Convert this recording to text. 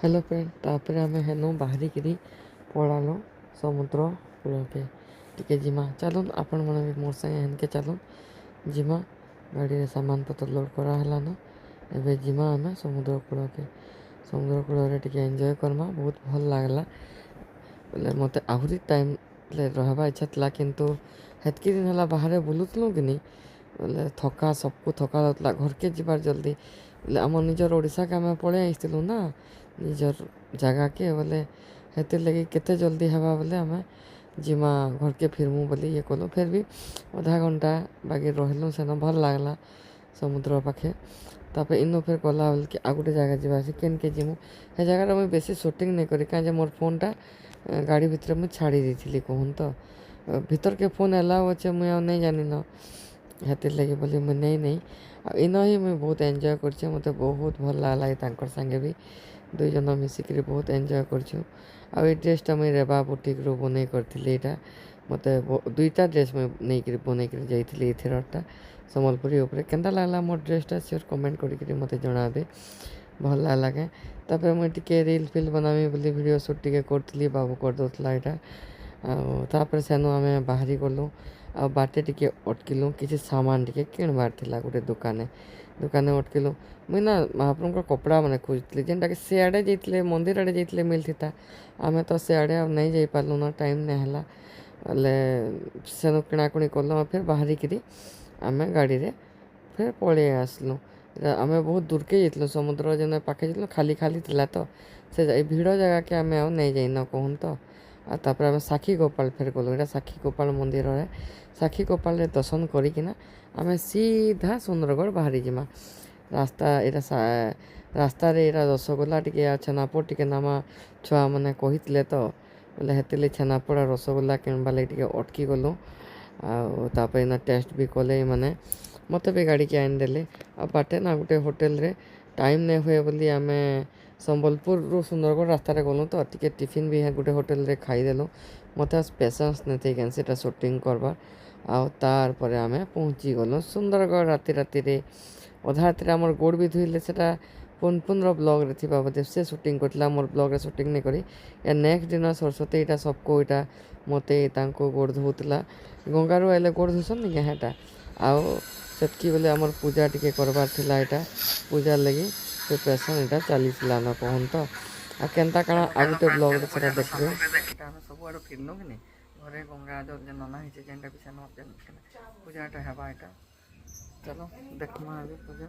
Hello friend तापर आम हेनु बाहरिकी पड़ालु समुद्र कूलके टिके जिमा चलुन आपण मैंने भी मोर संगे हेनके चलुन जिमा गाड़ी सामान पत्र लोड करालान एवं जिमा आम समुद्र कूल टिके एंजॉय करमा बहुत भल लगला बोले मत आहरी टाइम रहा इच्छा था किंतु हेतकी दिन है बाहर बुलूलु कि नहीं बोले थका सबको थका लाला घर के जीवार जल्दी बोले आम निजर ओडिशा के आम पलि आसलु ना निजर जगह के बोले हेतिर लगे केते जल्दी हवा बोले आम जिमा घर के फिरमु बोली ये कलु फिर भी आधा घंटा बाकी रहलु सेन भल लगला समुद्र पाखे तापर इनु फिर गला बोल कि आ गोटे जगह जावा केन के जिमु हे जगह मुझे बेसी सुटिंग नहीं करी कहीं मोर फोनटा गाड़ी भितर मुझे छाड़ी देती कहून तो भीतर के फोन एलाउ अच्छे मुझे नहीं जानी न हेतिर लगे बोली मुझे नहीं इन ही मुझे बहुत एंजॉय कर मत बहुत भल लगला संगे भी दुई जन मिसिक बहुत एंजॉय कर ड्रेसटा मुझे रेबा बुटीक रू बन करी मत दुईटा ड्रेस मुझे नहीं बन जाइए एथरटा सम्बलपुरी उपर केन्ता लगला मोर ड्रेसटा सियोर कमेंट करी मत जनाबे भल लगे तापर मुझे टिके रील फिल बनामी बोली वीडियो शूट टिके करी बाबू करदोला यहाँ तापर सेनु आम बाहरी गलु आ बाटे टिके अटकिलु किसी सामान टिके किणबार थिला गोटे दुकान अटकिलु मुई ना महाप्रभु कपड़ा मैंने खोजती जेनटा कि सियाड़े जाइए मंदिर आड़े जाइए मिलता आम तो सियाड़े नहीं जाई पार्लु ना टाइम नहीं है बोले सेनु किणाकुणी कलु फिर बाहरिकी आम गाड़ी रे फिर पलि आसलु आम बहुत दूर के जाइलु समुद्र जेन पाखे जाइलु खाली खाली थिला तो से भिड़ जगह के आम नहीं जाइन कहून तो तापर आम साक्षी गोपाल फिर गलु यहाँ साक्षी गोपाल मंदिर है साक्षी गोपाल दर्शन करिकिना आम सीधा सुंदरगढ़ बाहरी जिमा रास्ता यहाँ रास्ता रे यहाँ रसगोला टिके छेनापोड़ टिके नामा छुआ मैंने कही तो बोले हेतिले छेनापोड़ रसगोला किणवा लगे टिके अटकी गलु आपर इना टेस्ट भी कले मैंने मत भी गाड़ी के आनीदेले आ बाटे ना गोटे होटेल रे टाइम नहीं हुए बोली आम संबलपुर रु सुंदरगढ़ रास्तार गलु तो टिके टिफिन भी गोटे होटेल रे खाईदेलु मत पेसेंस नहीं थी कैन से सुटिंग करवा तार आम पहुँची गलु सुंदरगढ़ राति राति अधा राति आमर गोड़ भी धोइले से पुनपुन ब्लग रे थी बोधे से सुटिंग करथिला मोर ब्लग रे सुटिंग नहीं करी या नेक्स्ट दिन सरस्वती यहाँ सबको यहाँ मत गोड़ धोला गंगारू आइले गोड़ धोसन नहीं यहाँ आउ सेटकी बोले आमर पूजा टिके करवार थिला यहाँ पूजा लगी प्रिपरेशन यहाँ चली न कहन तो आ केनता काଣା आ गोटे ब्लॉग रे सेटा देखबे आमे सब आड़ फिरनु कि नहीं घरे गंगा जल जे नना हिचे जेनटा भी सेन पूजाटा हेबा एटा चलो देखमा आबे पूजा।